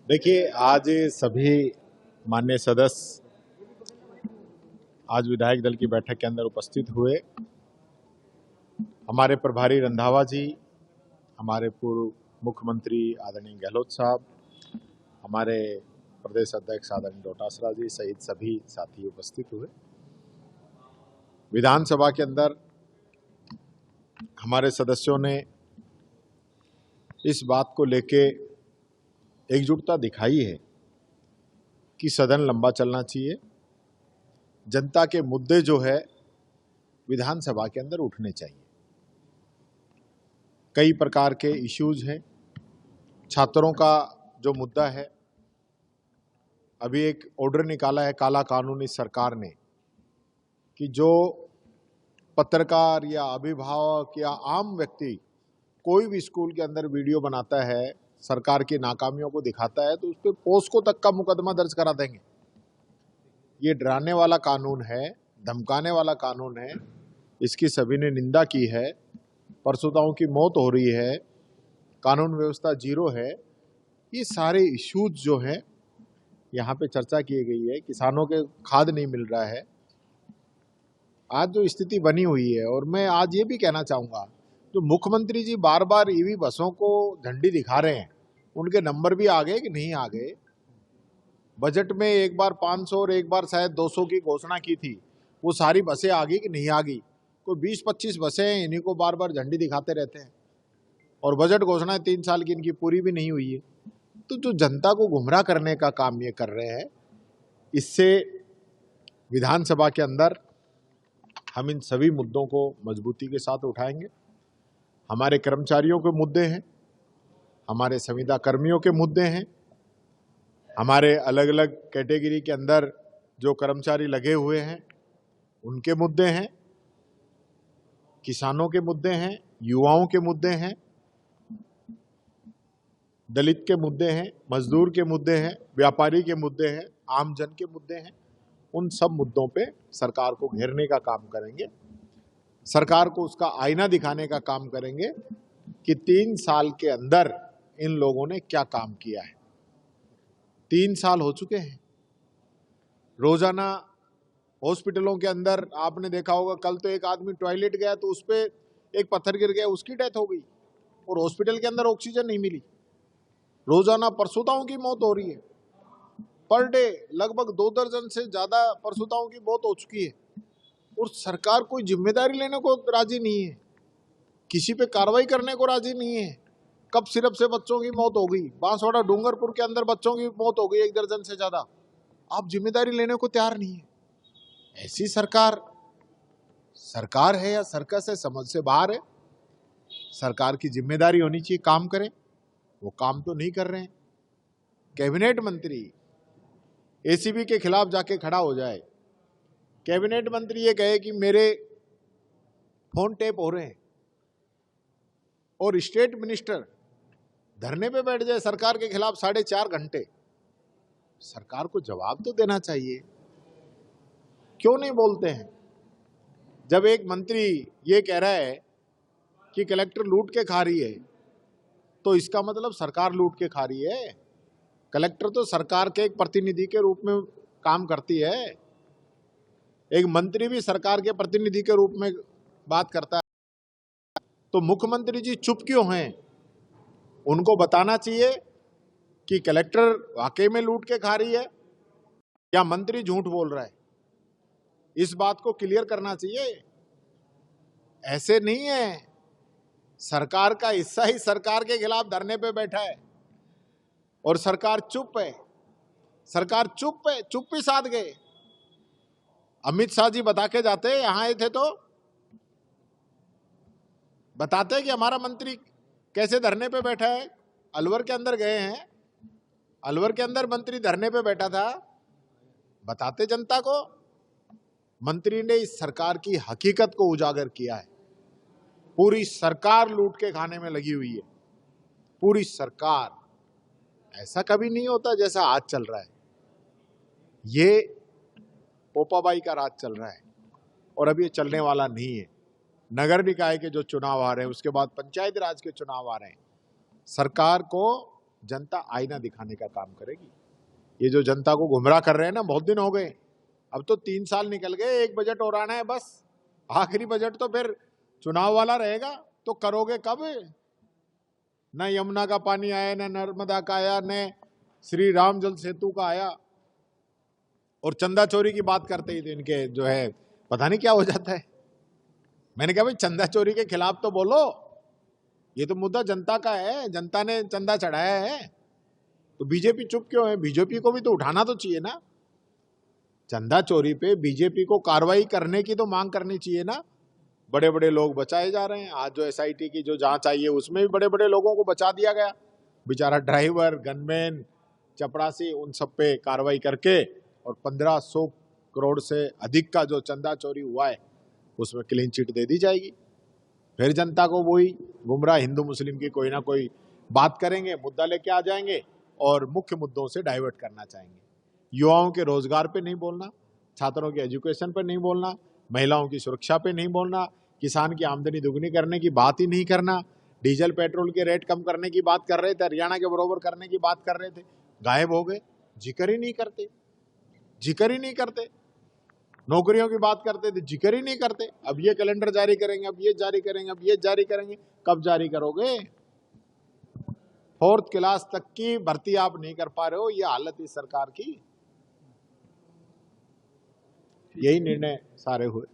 देखिए, आज सभी माननीय सदस्य आज विधायक दल की बैठक के अंदर उपस्थित हुए। हमारे प्रभारी रंधावा जी, हमारे पूर्व मुख्यमंत्री आदरणीय गहलोत साहब, हमारे प्रदेश अध्यक्ष आदरणीय डोटासरा जी सहित सभी साथी उपस्थित हुए। विधानसभा के अंदर हमारे सदस्यों ने इस बात को लेके एकजुटता दिखाई है कि सदन लंबा चलना चाहिए। जनता के मुद्दे जो है विधानसभा के अंदर उठने चाहिए। कई प्रकार के इश्यूज हैं। छात्रों का जो मुद्दा है, अभी एक ऑर्डर निकाला है काला कानून इस सरकार ने कि जो पत्रकार या अभिभावक या आम व्यक्ति कोई भी स्कूल के अंदर वीडियो बनाता है, सरकार की नाकामियों को दिखाता है, तो उस पर पोस्को तक का मुकदमा दर्ज करा देंगे। ये डराने वाला कानून है, धमकाने वाला कानून है। इसकी सभी ने निंदा की है। परसुताओं की मौत हो रही है, कानून व्यवस्था जीरो है। ये सारे इश्यूज जो हैं यहाँ पे चर्चा की गई है। किसानों के खाद नहीं मिल रहा है, आज जो स्थिति बनी हुई है। और मैं आज ये भी कहना चाहूँगा, जो मुख्यमंत्री जी बार बार ईवी बसों को झंडी दिखा रहे हैं, उनके नंबर भी आ गए कि नहीं आ गए। बजट में एक बार 500 और एक बार शायद 200 की घोषणा की थी, वो सारी बसें आ गई कि नहीं आ गई। कोई 20-25 बसें हैं, इन्हीं को बार बार झंडी दिखाते रहते हैं। और बजट घोषणा 3 साल की इनकी पूरी भी नहीं हुई है। तो जो जनता को गुमराह करने का काम ये कर रहे हैं, इससे विधानसभा के अंदर हम इन सभी मुद्दों को मजबूती के साथ उठाएंगे। हमारे कर्मचारियों के मुद्दे हैं, हमारे संविदा कर्मियों के मुद्दे हैं, हमारे अलग अलग कैटेगरी के अंदर जो कर्मचारी लगे हुए हैं उनके मुद्दे हैं, किसानों के मुद्दे हैं, युवाओं के मुद्दे हैं, दलित के मुद्दे हैं, मजदूर के मुद्दे हैं, व्यापारी के मुद्दे हैं, आम जन के मुद्दे हैं। उन सब मुद्दों पे सरकार को घेरने का काम करेंगे। सरकार को उसका आईना दिखाने का काम करेंगे कि 3 साल के अंदर इन लोगों ने क्या काम किया है। 3 साल हो चुके हैं। रोजाना हॉस्पिटलों के अंदर आपने देखा होगा, कल तो एक आदमी टॉयलेट गया तो उस पर एक पत्थर गिर गया, उसकी डेथ हो गई और हॉस्पिटल के अंदर ऑक्सीजन नहीं मिली। रोजाना परसुताओं की मौत हो रही है। पर डे लगभग 2 दर्जन से ज्यादा परसुताओं की मौत हो चुकी है और सरकार कोई जिम्मेदारी लेने को राजी नहीं है, किसी पे कार्रवाई करने को राजी नहीं है। कब सिर्फ से बच्चों की मौत हो गई, बांसवाड़ा डूंगरपुर के अंदर बच्चों की मौत हो गई 1 दर्जन से ज्यादा। आप जिम्मेदारी लेने को तैयार नहीं है। ऐसी सरकार है या सर्कस है, समझ से बाहर है। सरकार की जिम्मेदारी होनी चाहिए, काम करें। वो काम तो नहीं कर रहे हैं। कैबिनेट मंत्री एसीबी के खिलाफ जाके खड़ा हो जाए, कैबिनेट मंत्री ये कहे कि मेरे फोन टेप हो रहे हैं, और स्टेट मिनिस्टर धरने पे बैठ जाए सरकार के खिलाफ 4.5 घंटे। सरकार को जवाब तो देना चाहिए। क्यों नहीं बोलते हैं? जब एक मंत्री ये कह रहा है कि कलेक्टर लूट के खा रही है, तो इसका मतलब सरकार लूट के खा रही है। कलेक्टर तो सरकार के एक प्रतिनिधि के रूप में काम करती है। एक मंत्री भी सरकार के प्रतिनिधि के रूप में बात करता है। तो मुख्यमंत्री जी चुप क्यों हैं? उनको बताना चाहिए कि कलेक्टर वाकई में लूट के खा रही है या मंत्री झूठ बोल रहा है। इस बात को क्लियर करना चाहिए। ऐसे नहीं है, सरकार का हिस्सा ही सरकार के खिलाफ धरने पे बैठा है और सरकार चुप है। सरकार चुप है, चुप्पी साध गए। अमित शाह जी बता के जाते, यहां आए थे तो बताते कि हमारा मंत्री कैसे धरने पे बैठा है। अलवर के अंदर गए हैं, अलवर के अंदर मंत्री धरने पे बैठा था, बताते जनता को। मंत्री ने इस सरकार की हकीकत को उजागर किया है। पूरी सरकार लूट के खाने में लगी हुई है, पूरी सरकार। ऐसा कभी नहीं होता जैसा आज चल रहा है। ये पोपाबाई का राज चल रहा है और अब ये चलने वाला नहीं है। नगर निकाय के जो चुनाव आ रहे हैं, उसके बाद पंचायती राज के चुनाव आ रहे हैं। सरकार को जनता आईना दिखाने का काम करेगी। ये जो जनता को गुमराह कर रहे हैं ना, बहुत दिन हो गए, अब तो 3 साल निकल गए, एक बजट और आना है बस, आखिरी बजट तो फिर चुनाव वाला रहेगा, तो करोगे कब? न यमुना का पानी आया, न नर्मदा का आया, न श्री राम जल सेतु का आया, और चंदा चोरी की बात करते ही तो इनके जो है पता नहीं क्या हो जाता है। मैंने कहा भाई चंदा चोरी के खिलाफ तो बोलो, ये तो मुद्दा जनता का है, जनता ने चंदा चढ़ाया है, तो बीजेपी चुप क्यों है? बीजेपी को भी तो उठाना तो चाहिए ना। चंदा चोरी पे बीजेपी को कार्रवाई करने की तो मांग करनी चाहिए ना। बड़े बड़े लोग बचाए जा रहे हैं। आज जो एसआईटी की जो जांच आई है उसमें भी बड़े बड़े लोगों को बचा दिया गया, बेचारा ड्राइवर, गनमैन, चपरासी, उन सब पे कार्रवाई करके, और 1500 करोड़ से अधिक का जो चंदा चोरी हुआ है उसमें क्लीन चिट दे दी जाएगी। फिर जनता को वही गुमराह हिंदू मुस्लिम की कोई ना कोई बात करेंगे, मुद्दा लेके आ जाएंगे और मुख्य मुद्दों से डाइवर्ट करना चाहेंगे। युवाओं के रोजगार पे नहीं बोलना, छात्रों के एजुकेशन पे नहीं बोलना, महिलाओं की सुरक्षा पे नहीं बोलना, किसान की आमदनी दुगनी करने की बात ही नहीं करना, डीजल पेट्रोल के रेट कम करने की बात कर रहे थे, हरियाणा के बराबर करने की बात कर रहे थे, गायब हो गए, जिक्र ही नहीं करते, जिक्र ही नहीं करते। नौकरियों की बात करते थे, जिक्र ही नहीं करते। अब ये कैलेंडर जारी करेंगे, अब ये जारी करेंगे, अब ये जारी करेंगे, कब जारी करोगे? 4th क्लास तक की भर्ती आप नहीं कर पा रहे हो, ये हालत इस सरकार की। यही निर्णय सारे हुए।